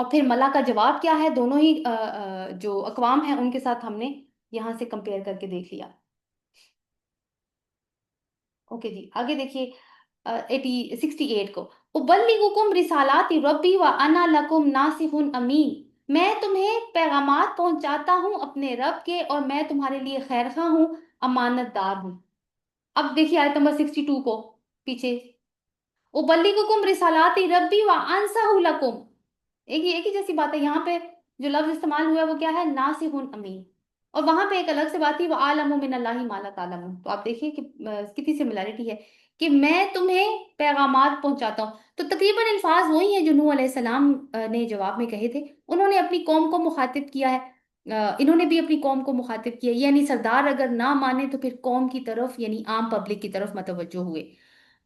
اور پھر ملا کا جواب کیا ہے، دونوں ہی جو اقوام ہیں ان کے ساتھ ہم نے یہاں سے کمپیئر کر کے دیکھ لیا۔ اوکے جی آگے دیکھیے 68 کو، ابلغکم رسالات ربی و انا لکم ناصح امین، میں تمہیں پیغامات پہنچاتا ہوں اپنے رب کے اور میں تمہارے لیے خیر خواہ ہوں، امانت دار ہوں۔ اب دیکھیے آیت نمبر 62 کو پیچھے، ابلغکم رسالات ربی و انصح لکم، ایک ہی جیسی بات ہے، یہاں پہ جو لفظ استعمال ہوا ہے وہ کیا ہے، ناصح امین، اور وہاں پہ ایک الگ سے بات تھی وہ عالم من اللہ ما لا تعلمون، تو آپ دیکھیے کہ کتنی سملیرٹی ہے کہ میں تمہیں پیغامات پہنچاتا ہوں، تو تقریباً الفاظ وہی ہیں جو نوح علیہ السلام نے جواب میں کہے تھے، انہوں نے اپنی قوم کو مخاطب کیا ہے، انہوں نے بھی اپنی قوم کو مخاطب کیا، یعنی سردار اگر نہ مانے تو پھر قوم کی طرف یعنی عام پبلک کی طرف متوجہ ہوئے،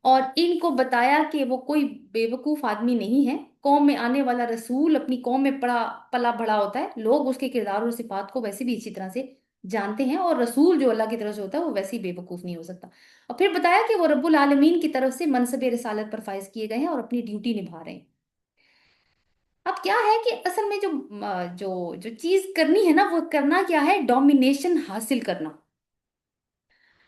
اور ان کو بتایا کہ وہ کوئی بے وقوف آدمی نہیں ہے، قوم میں آنے والا رسول اپنی قوم میں پڑا پلا بڑا ہوتا ہے، لوگ اس کے کردار اور صفات کو ویسے بھی اچھی طرح سے جانتے ہیں، اور رسول جو اللہ کی طرف سے ہوتا ہے وہ ویسے ہی بے وقوف نہیں ہو سکتا، اور پھر بتایا کہ وہ رب العالمین کی طرف سے منصب رسالت پر فائز کیے گئے ہیں اور اپنی ڈیوٹی نبھا رہے ہیں۔ اب کیا ہے کہ اصل میں جو جو جو چیز کرنی ہے نا، وہ کرنا کیا ہے، ڈومینیشن حاصل کرنا،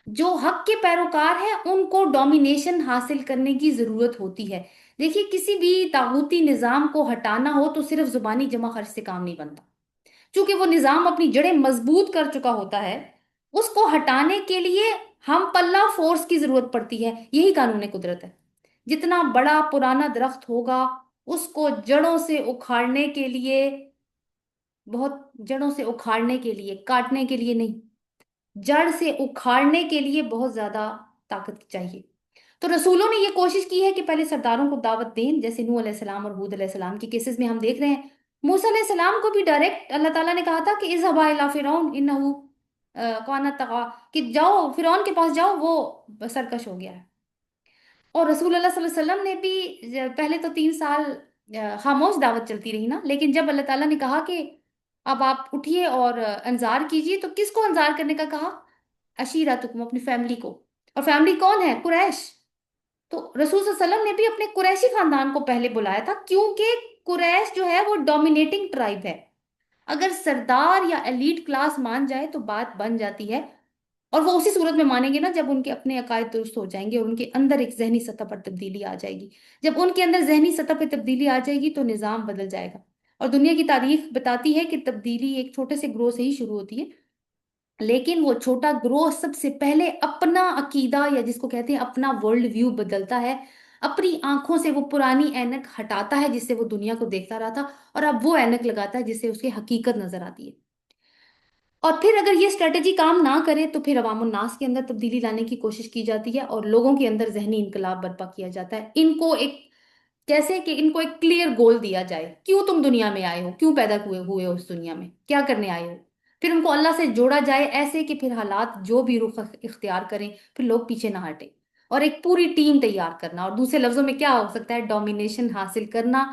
جو حق کے پیروکار ہیں ان کو ڈومینیشن حاصل کرنے کی ضرورت ہوتی ہے۔ دیکھیے کسی بھی طاغوتی نظام کو ہٹانا ہو تو صرف زبانی جمع خرچ سے کام نہیں بنتا، چونکہ وہ نظام اپنی جڑیں مضبوط کر چکا ہوتا ہے، اس کو ہٹانے کے لیے ہم پلہ فورس کی ضرورت پڑتی ہے، یہی قانون قدرت ہے، جتنا بڑا پرانا درخت ہوگا اس کو جڑوں سے اکھاڑنے کے لیے، بہت جڑوں سے اکھاڑنے کے لیے، کاٹنے کے لیے نہیں، جڑ سے اکھاڑنے کے لیے بہت زیادہ طاقت چاہیے۔ تو رسولوں نے یہ کوشش کی ہے کہ پہلے سرداروں کو دعوت دیں، جیسے نوح علیہ السلام اور ہود علیہ السلام کے کیسز میں ہم دیکھ رہے ہیں، موسیٰ علیہ السلام کو بھی ڈائریکٹ اللہ تعالیٰ نے کہا تھا کہ اذهبا الی فرعون انہ کان طغی، کہ جاؤ فرعون کے پاس جاؤ، وہ سرکش ہو گیا ہے۔ اور رسول اللہ صلی اللہ علیہ وسلم نے بھی پہلے تو 3 سال خاموش دعوت چلتی رہی نا، لیکن جب اللہ تعالیٰ نے کہا کہ اب آپ اٹھیے اور انذار کیجیے، تو کس کو انذار کرنے کا کہا، عشیرتکم، اپنی فیملی کو، اور فیملی کون ہے، قریش، تو رسول صلی اللہ علیہ وسلم نے بھی اپنے قریشی خاندان کو پہلے بلایا تھا، کیونکہ قریش جو ہے وہ ڈومینیٹنگ ٹرائب ہے، اگر سردار یا ایلیٹ کلاس مان جائے تو بات بن جاتی ہے، اور وہ اسی صورت میں مانیں گے نا جب ان کے اپنے عقائد درست ہو جائیں گے اور ان کے اندر ایک ذہنی سطح پر تبدیلی آ جائے گی، جب ان کے اندر ذہنی سطح پہ تبدیلی آ جائے گی تو نظام بدل جائے گا، اور دنیا کی تاریخ بتاتی ہے کہ تبدیلی ایک چھوٹے سے گروہ سے ہی شروع ہوتی ہے، لیکن وہ چھوٹا گروہ سب سے پہلے اپنا عقیدہ یا جس کو کہتے ہیں اپنا ورلڈ ویو بدلتا ہے، اپنی آنکھوں سے وہ پرانی اینک ہٹاتا ہے جس سے وہ دنیا کو دیکھتا رہا تھا، اور اب وہ اینک لگاتا ہے جس سے اس کی حقیقت نظر آتی ہے، اور پھر اگر یہ اسٹریٹجی کام نہ کرے تو پھر عوام الناس کے اندر تبدیلی لانے کی کوشش کی جاتی ہے اور لوگوں کے اندر ذہنی انقلاب برپا کیا جاتا ہے، ان کو ایک جیسے کہ ان کو ایک کلیئر گول دیا جائے، کیوں تم دنیا میں آئے ہو، کیوں پیدا ہوئے ہو اس دنیا میں، کیا کرنے آئے ہو، پھر ان کو اللہ سے جوڑا جائے ایسے کہ پھر حالات جو بھی رخ اختیار کریں پھر لوگ پیچھے نہ ہٹیں، اور ایک پوری ٹیم تیار کرنا، اور دوسرے لفظوں میں کیا ہو سکتا ہے، ڈومینیشن حاصل کرنا،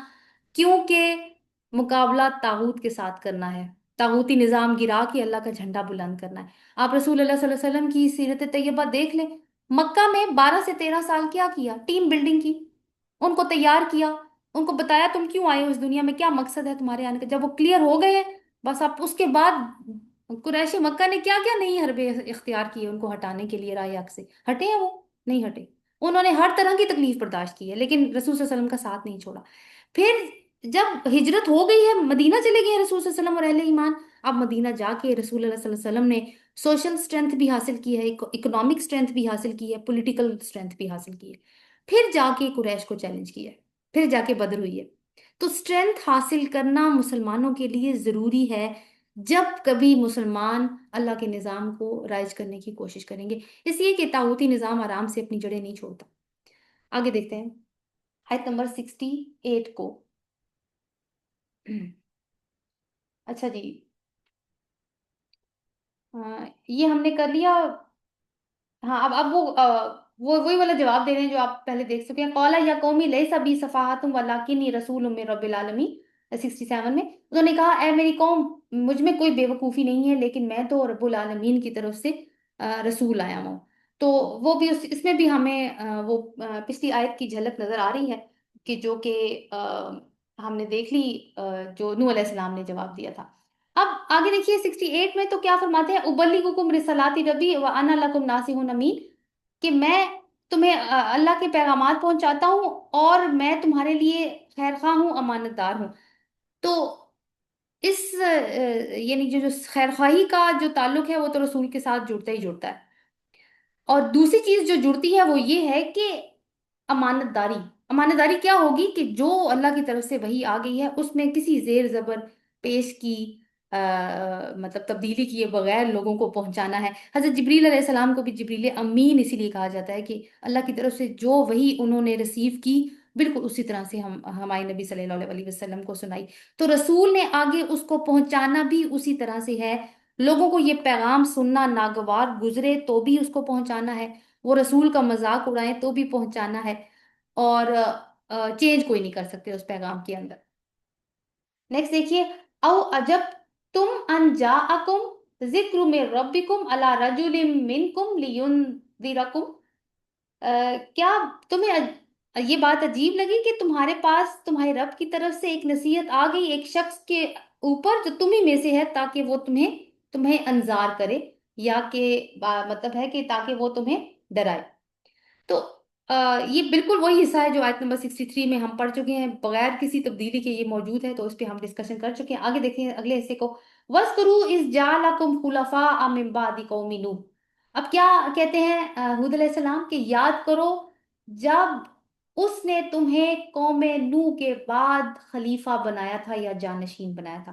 کیونکہ مقابلہ طاغوت کے ساتھ کرنا ہے، طاغوتی نظام گرا کے اللہ کا جھنڈا بلند کرنا ہے۔ آپ رسول اللہ صلی اللہ علیہ وسلم کی سیرت طیبہ دیکھ لیں، مکہ میں 12 سے 13 سال کیا ٹیم بلڈنگ کی، ان کو تیار کیا، ان کو بتایا تم کیوں آئے ہو اس دنیا میں، کیا مقصد ہے تمہارے آنے کا، جب وہ کلیئر ہو گئے ہیں بس اب اس کے بعد قریش مکہ نے کیا کیا نہیں حربے اختیار کیے ان کو ہٹانے کے لیے رائے حق سے، ہٹے ہیں وہ نہیں ہٹے، انہوں نے ہر طرح کی تکلیف برداشت کی ہے لیکن رسول صلی اللہ علیہ وسلم کا ساتھ نہیں چھوڑا۔ پھر جب ہجرت ہو گئی ہے، مدینہ چلے گئے ہیں رسول صلی اللہ علیہ وسلم اور اہل ایمان، اب مدینہ جا کے رسول اللہ صلی اللہ علیہ وسلم نے سوشل اسٹرینتھ بھی حاصل کی ہے، اکنامک اسٹرینتھ بھی حاصل کی ہے، پولیٹیکل اسٹرینتھ بھی حاصل کی ہے، پھر جا کے قریش کو چیلنج کیا ہے، پھر جا کے بدر ہوئی ہے، تو اسٹرینتھ حاصل کرنا مسلمانوں کے لیے ضروری ہے جب کبھی مسلمان اللہ کے نظام کو رائج کرنے کی کوشش کریں گے، اس لیے کہ طاغوتی نظام آرام سے اپنی جڑیں نہیں چھوڑتا۔ آگے دیکھتے ہیں آیت نمبر 68 کو، اچھا جی، یہ ہم نے کر لیا، ہاں اب وہ وہی والا جواب دے رہے ہیں جو آپ پہلے دیکھ چکے ہیں، قولا یا قومی لیسا بی صفاحتم ولکنی رسول من رب العالمین، 67 میں انہوں نے کہا اے میری قوم، مجھ میں کوئی بے وقوفی نہیں ہے لیکن میں تو رب العالمین کی طرف سے رسول آیا ہوں، تو وہ بھی اس میں بھی ہمیں وہ پچھلی آیت کی جھلک نظر آ رہی ہے کہ جو کہ ہم نے دیکھ لی جو نوح علیہ السلام نے جواب دیا تھا۔ اب آگے دیکھیے 68 میں تو کیا فرماتے ہیں، ابلغکم رسالاتی ربی وانا لکم ناصح امین، کہ میں تمہیں اللہ کے پیغامات پہنچاتا ہوں اور میں تمہارے لیے خیر خواہ ہوں، امانت دار ہوں۔ تو اس یعنی جو خیر خواہی کا جو تعلق ہے وہ تو رسول کے ساتھ جڑتا ہی جڑتا ہے۔ اور دوسری چیز جو جڑتی ہے وہ یہ ہے کہ امانت داری۔ امانت داری کیا ہوگی کہ جو اللہ کی طرف سے وحی آ گئی ہے اس میں کسی زیر زبر پیش کی مطلب تبدیلی کیے بغیر لوگوں کو پہنچانا ہے۔ حضرت جبریل علیہ السلام کو بھی جبریل امین اسی لیے کہا جاتا ہے کہ اللہ کی طرف سے جو وحی انہوں نے ریسیو کی بالکل اسی طرح سے ہم ہمارے نبی صلی اللہ علیہ وسلم کو سنائی۔ تو رسول نے آگے اس کو پہنچانا بھی اسی طرح سے ہے، لوگوں کو یہ پیغام سننا ناگوار گزرے تو بھی اس کو پہنچانا ہے، وہ رسول کا مذاق اڑائیں تو بھی پہنچانا ہے، اور چینج کوئی نہیں کر سکتے اس پیغام کے اندر۔ نیکسٹ دیکھیے، او عجب تم ان جاءکم ذکر من ربکم علی رجل منکم لینذرکم، کیا تمہیں یہ بات عجیب لگی کہ تمہارے پاس تمہارے رب کی طرف سے ایک نصیحت آ گئی ایک شخص کے اوپر جو تمہیں میں سے ہے، تاکہ وہ تمہیں انذار کرے، یا کہ مطلب ہے کہ تاکہ وہ تمہیں ڈرائے۔ تو یہ بالکل وہی حصہ ہے جو آیت نمبر 63 میں ہم پڑھ چکے ہیں، بغیر کسی تبدیلی کے یہ موجود ہے، تو اس پہ ہم ڈسکشن کر چکے ہیں۔ آگے دیکھیں اگلے حصے کو، وَاذْكُرُوا إِذْ جَعَلَكُمْ خُلَفَاءَ مِنْ بَعْدِ قَوْمِ نوح۔ اب کیا کہتے ہیں ہود علیہ السلام کہ یاد کرو جب اس نے تمہیں قوم نوح کے بعد خلیفہ بنایا تھا یا جانشین بنایا تھا۔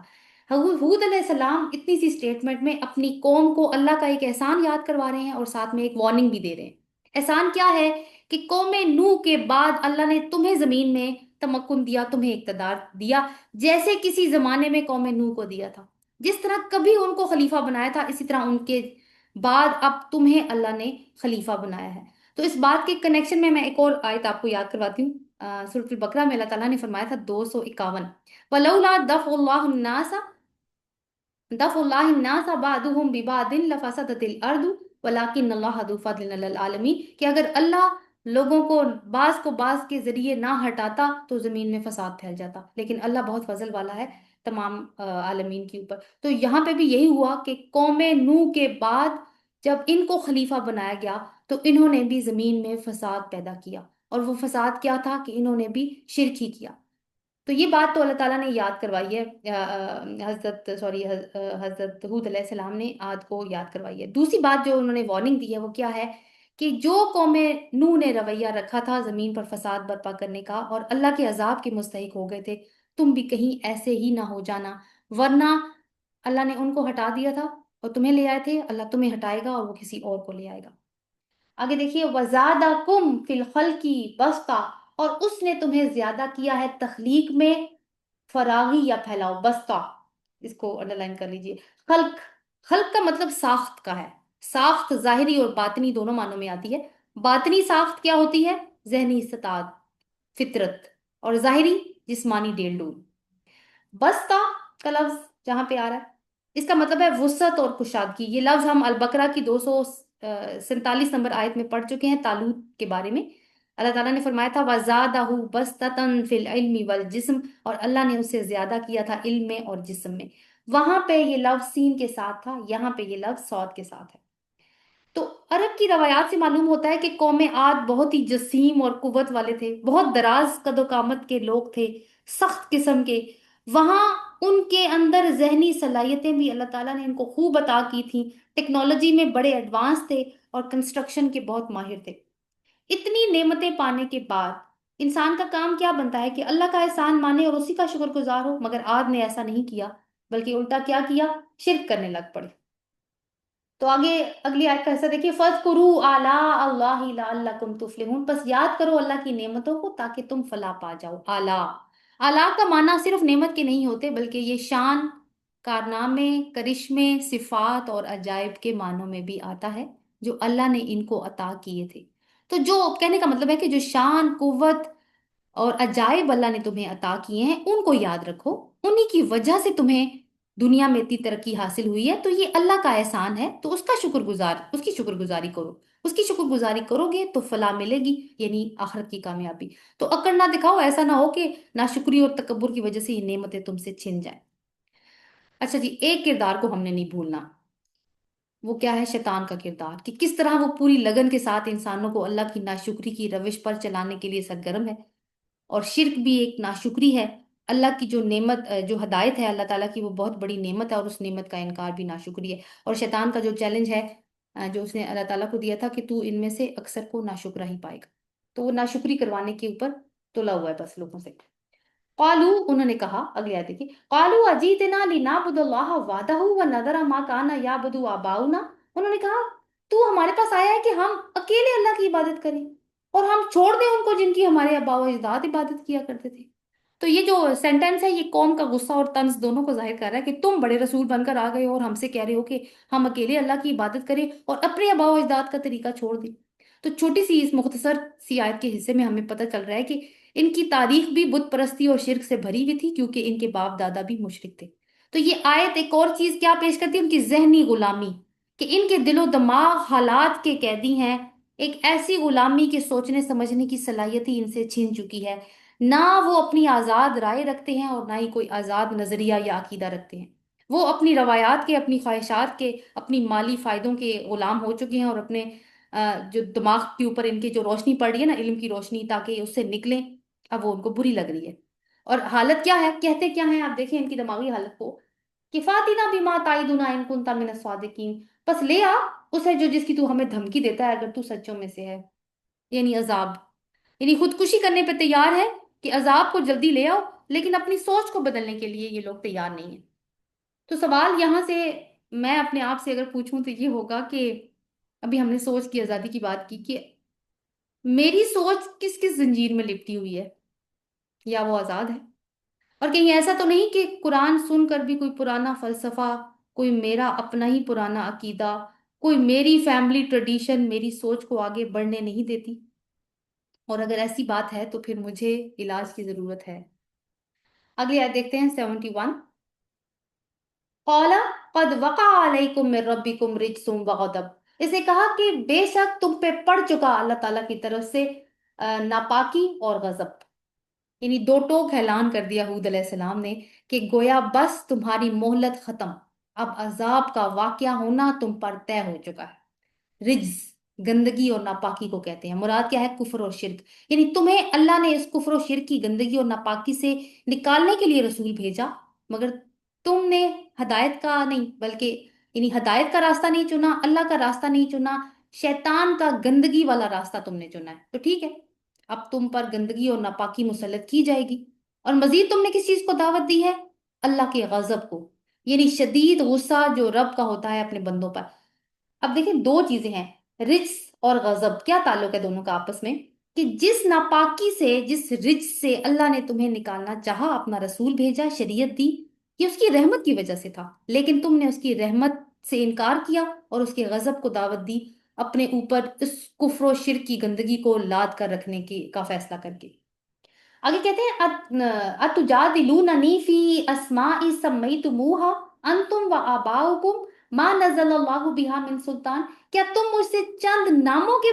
ہود علیہ السلام اتنی سی سٹیٹمنٹ میں اپنی قوم کو اللہ کا ایک احسان یاد کروا رہے ہیں اور ساتھ میں ایک وارننگ بھی دے رہے ہیں۔ احسان کیا ہے کہ قوم نوح کے بعد اللہ نے تمہیں زمین میں تمکن دیا، تمہیں اقتدار دیا، جیسے کسی زمانے میں قوم نوح کو دیا تھا۔ جس طرح کبھی ان کو خلیفہ بنایا تھا اسی طرح ان کے بعد اب تمہیں اللہ نے خلیفہ بنایا ہے۔ تو اس بات کے کنیکشن میں ایک اور آیت آپ کو یاد کرواتی ہوں۔ سورۃ البقرہ میں اللہ تعالیٰ نے فرمایا تھا 251، وَلَوْلَا دَفْعُ اللَّهِ النَّاسَ دفع اللہ الناس بعضهم ببعض لفسدت الارض ولکن اللہ ذو فضل علی العالمین، کہ اگر اللہ لوگوں کو بعض کے ذریعے نہ ہٹاتا تو زمین میں فساد پھیل جاتا، لیکن اللہ بہت فضل والا ہے تمام عالمین کے اوپر۔ تو یہاں پہ بھی یہی ہوا کہ قوم نوح کے بعد جب ان کو خلیفہ بنایا گیا تو انہوں نے بھی زمین میں فساد پیدا کیا، اور وہ فساد کیا تھا کہ انہوں نے بھی شرک ہی کیا۔ تو یہ بات تو اللہ تعالیٰ نے یاد کروائی ہے، حضرت ہود علیہ السلام نے عاد کو یاد کروائی ہے۔ دوسری بات جو انہوں نے وارننگ دی ہے وہ کیا ہے کہ جو قوم نوح نے رویہ رکھا تھا زمین پر فساد برپا کرنے کا اور اللہ کے عذاب کے مستحق ہو گئے تھے، تم بھی کہیں ایسے ہی نہ ہو جانا، ورنہ اللہ نے ان کو ہٹا دیا تھا اور تمہیں لے آئے تھے، اللہ تمہیں ہٹائے گا اور وہ کسی اور کو لے آئے گا۔ آگے دیکھیے، وَزَادَكُمْ فِي الْخَلْقِ بَسْطًا، اور اس نے تمہیں زیادہ کیا ہے تخلیق میں فراغی یا پھیلاؤ، بسطہ، اس کو انڈر لائن کر لیجئے۔ خلق، خلق کا مطلب ساخت کا ہے، ساخت ظاہری اور باطنی دونوں معنوں میں آتی ہے۔ باطنی ساخت کیا ہوتی ہے؟ ذہنی استطاعت، فطرت، اور ظاہری جسمانی ڈیل ڈول۔ بسطہ کا لفظ جہاں پہ آ رہا ہے اس کا مطلب ہے وسعت اور کشادگی۔ یہ لفظ ہم البقرہ کی 247 نمبر آیت میں پڑھ چکے ہیں طالوت کے بارے میں۔ اللہ تعالیٰ نے فرمایا تھا وَزَادَهُ بَسْطَةً فِي الْعِلْمِ وَالْجِسْمِ، اور اللہ نے اسے زیادہ کیا تھا علم میں اور جسم میں۔ وہاں پہ یہ لفظ سین کے ساتھ تھا، یہاں پہ یہ لفظ صاد کے ساتھ ہے۔ تو عرب کی روایات سے معلوم ہوتا ہے کہ قوم عاد بہت ہی جسیم اور قوت والے تھے، بہت دراز قد و قامت کے لوگ تھے، سخت قسم کے۔ وہاں ان کے اندر ذہنی صلاحیتیں بھی اللہ تعالیٰ نے ان کو خوب عطا کی تھیں، ٹیکنالوجی میں بڑے ایڈوانس تھے اور کنسٹرکشن کے بہت ماہر تھے۔ اتنی نعمتیں پانے کے بعد انسان کا کام کیا بنتا ہے کہ اللہ کا احسان مانے اور اسی کا شکر گزار ہو، مگر عاد نے ایسا نہیں کیا، بلکہ الٹا کیا کیا؟ شرک کرنے لگ پڑے۔ تو آگے اگلی آیت کا حصہ دیکھیے، فَاذْكُرُوا آلَاءَ اللَّهِ لَعَلَّكُمْ تُفْلِحُونَ، بس یاد کرو اللہ کی نعمتوں کو تاکہ تم فلاح پا جاؤ۔ آلہ، آلہ کا معنی صرف نعمت کے نہیں ہوتے بلکہ یہ شان، کارنامے، کرشمے، صفات اور عجائب کے معنوں میں بھی آتا ہے جو اللہ نے ان کو عطا کیے تھے۔ تو جو کہنے کا مطلب ہے کہ جو شان، قوت اور عجائب اللہ نے تمہیں عطا کیے ہیں ان کو یاد رکھو، انہی کی وجہ سے تمہیں دنیا میں اتنی ترقی حاصل ہوئی ہے، تو یہ اللہ کا احسان ہے، تو اس کا شکر گزار، اس کی شکر گزاری کرو۔ اس کی شکر گزاری کرو گے تو فلاح ملے گی، یعنی آخرت کی کامیابی۔ تو اکڑ نہ دکھاؤ، ایسا نہ ہو کہ ناشکری اور تکبر کی وجہ سے یہ نعمتیں تم سے چھن جائیں۔ اچھا جی، ایک کردار کو ہم نے نہیں بھولنا، وہ کیا ہے؟ شیطان کا کردار، کہ کس طرح وہ پوری لگن کے ساتھ انسانوں کو اللہ کی ناشکری کی روش پر چلانے کے لیے سرگرم ہے۔ اور شرک بھی ایک ناشکری ہے۔ اللہ کی جو نعمت، جو ہدایت ہے اللہ تعالیٰ کی، وہ بہت بڑی نعمت ہے، اور اس نعمت کا انکار بھی ناشکری ہے۔ اور شیطان کا جو چیلنج ہے جو اس نے اللہ تعالیٰ کو دیا تھا کہ تو ان میں سے اکثر کو ناشکرا ہی پائے گا، تو وہ ناشکری کروانے کے اوپر تلا ہوا ہے بس لوگوں سے۔ قالو، انہوں نے کہا، اگلی آیت دیکھیے، قالو اجیتنا لنعبد اللہ وحدہ ونذر ما کان یعبد آباؤنا۔ انہوں نے کہا تو ہمارے پاس آیا ہے کہ ہم اکیلے اللہ کی عبادت کریں اور ہم چھوڑ دیں ان کو جن کی ہمارے آباء و اجداد عبادت کیا کرتے تھے۔ تو یہ جو سینٹینس ہے یہ قوم کا غصہ اور طنز دونوں کو ظاہر کر رہا ہے کہ تم بڑے رسول بن کر آ گئے ہو اور ہم سے کہہ رہے ہو کہ ہم اکیلے اللہ کی عبادت کریں اور اپنے آباء و اجداد کا طریقہ چھوڑ دیں۔ تو چھوٹی سی اس مختصر سی آیت کے حصے میں ہمیں پتہ چل رہا ہے کہ ان کی تاریخ بھی بت پرستی اور شرک سے بھری ہوئی تھی، کیونکہ ان کے باپ دادا بھی مشرک تھے۔ تو یہ آیت ایک اور چیز کیا پیش کرتی ہے؟ ان کی ذہنی غلامی، کہ ان کے دل و دماغ حالات کے قیدی ہیں۔ ایک ایسی غلامی کے سوچنے سمجھنے کی صلاحیت ہی ان سے چھین چکی ہے۔ نہ وہ اپنی آزاد رائے رکھتے ہیں اور نہ ہی کوئی آزاد نظریہ یا عقیدہ رکھتے ہیں۔ وہ اپنی روایات کے، اپنی خواہشات کے، اپنی مالی فائدوں کے غلام ہو چکے ہیں، اور اپنے جو دماغ کے اوپر ان کی جو روشنی پڑ رہی ہے نا، علم کی روشنی، تاکہ اس سے نکلیں، اب وہ ان کو بری لگ رہی ہے۔ اور حالت کیا ہے، کہتے کیا ہیں آپ دیکھیں ان کی دماغی حالت کو، کہ فاتنا بما تعدنا ان کنت من الصادقین، بس لے آ اسے جو جس کی تو ہمیں دھمکی دیتا ہے اگر تو سچوں میں سے ہے، یعنی عذاب، یعنی خودکشی کرنے پہ تیار ہے کہ عذاب کو جلدی لے آؤ، لیکن اپنی سوچ کو بدلنے کے لیے یہ لوگ تیار نہیں ہیں۔ تو سوال یہاں سے میں اپنے آپ سے اگر پوچھوں تو یہ ہوگا کہ ابھی ہم نے سوچ کی آزادی کی بات کی، کہ میری سوچ کس کس زنجیر میں لپٹی ہوئی ہے، یا وہ آزاد ہے؟ اور کہیں ایسا تو نہیں کہ قرآن سن کر بھی کوئی پرانا فلسفہ، کوئی میرا اپنا ہی پرانا عقیدہ، کوئی میری فیملی ٹریڈیشن میری سوچ کو آگے بڑھنے نہیں دیتی؟ اور اگر ایسی بات ہے تو پھر مجھے علاج کی ضرورت ہے۔ اگلی آیت دیکھتے ہیں 71۔ قال قد وقع علیکم من ربکم رجس وغضب، اس نے کہا کہ بے شک تم پہ پڑ چکا اللہ تعالیٰ کی طرف سے ناپاکی اور غضب، یعنی دو ٹوک اعلان کر دیا حود علیہ السلام نے کہ گویا بس تمہاری مہلت ختم، اب عذاب کا واقعہ ہونا تم پر طے ہو چکا ہے۔ رجز گندگی اور ناپاکی کو کہتے ہیں، مراد کیا ہے؟ کفر اور شرک، یعنی تمہیں اللہ نے اس کفر و شرک کی گندگی اور ناپاکی سے نکالنے کے لیے رسول بھیجا، مگر تم نے ہدایت کا نہیں، بلکہ یعنی ہدایت کا راستہ نہیں چنا، اللہ کا راستہ نہیں چنا، شیطان کا گندگی والا راستہ تم نے چنا ہے۔ تو ٹھیک ہے، اب تم پر گندگی اور ناپاکی مسلط کی جائے گی، اور مزید تم نے کس چیز کو دعوت دی ہے؟ اللہ کے غضب کو، یعنی شدید غصہ جو رب کا ہوتا ہے اپنے بندوں پر۔ اب دیکھیں دو چیزیں ہیں، رجس اور غضب، کیا تعلق ہے دونوں کا آپس میں؟ کہ جس ناپاکی سے، جس رجس سے اللہ نے تمہیں نکالنا چاہا، اپنا رسول بھیجا، شریعت دی، یہ اس کی رحمت کی وجہ سے تھا، لیکن تم نے اس کی رحمت سے انکار کیا اور اس کے غضب کو دعوت دی، اپنے اوپر اس کفر و شرک کی گندگی کو لاد کر رکھنے کی کا فیصلہ کر کے۔ آگے کہتے ہیں اتجادلوننی فی اسماء سمیتموها انتم وآباؤکم ما نزل اللہ بہا من سلطان، کیا تم مجھ سے چند ناموں کے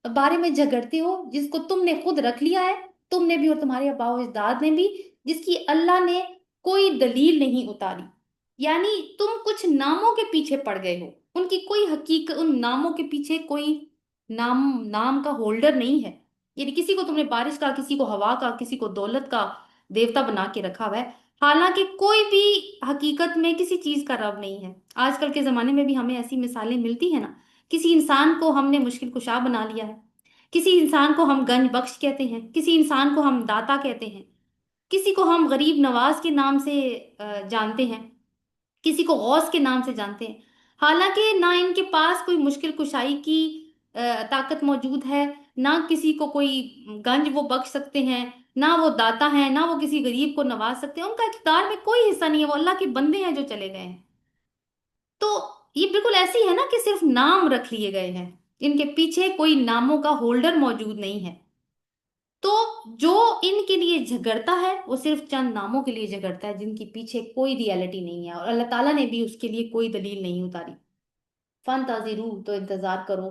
بارے میں جھگڑتے ہو جس کو تم نے خود رکھ لیا ہے، تم نے بھی اور تمہارے آباء و اجداد نے بھی، جس کی اللہ نے کوئی دلیل نہیں اتاری؟ یعنی تم کچھ ناموں کے پیچھے پڑ گئے ہو، ان کی کوئی حقیقت، ان ناموں کے پیچھے کوئی نام کا ہولڈر نہیں ہے، یعنی کسی کو تم نے بارش کا، کسی کو ہوا کا، کسی کو دولت کا دیوتا بنا کے رکھا ہوا ہے، حالانکہ کوئی بھی حقیقت میں کسی چیز کا رب نہیں ہے۔ آج کل کے زمانے میں بھی ہمیں ایسی مثالیں ملتی ہیں نا، کسی انسان کو ہم نے مشکل کشا بنا لیا ہے، کسی انسان کو ہم گنج بخش کہتے ہیں، کسی انسان کو ہم داتا کہتے ہیں، کسی کو ہم غریب نواز کے نام سے جانتے ہیں، کسی کو غوث کے نام سے جانتے ہیں، حالانکہ نہ ان کے پاس کوئی مشکل کشائی کی طاقت موجود ہے، نہ کسی کو کوئی گنج وہ بخش سکتے ہیں، نہ وہ داتا ہیں، نہ وہ کسی غریب کو نواز سکتے ہیں، ان کا اقتدار میں کوئی حصہ نہیں ہے، وہ اللہ کے بندے ہیں جو چلے گئے ہیں۔ تو یہ بالکل ایسی ہے نا کہ صرف نام رکھ لیے گئے ہیں، ان کے پیچھے کوئی ناموں کا ہولڈر موجود نہیں ہے۔ تو جو ان کے لیے جھگڑتا ہے وہ صرف چند ناموں کے لیے جھگڑتا ہے جن کے پیچھے کوئی ریالٹی نہیں ہے، اور اللہ تعالیٰ نے بھی اس کے لیے کوئی دلیل نہیں اتاری۔ فن تاظرو، تو انتظار کرو،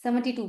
72।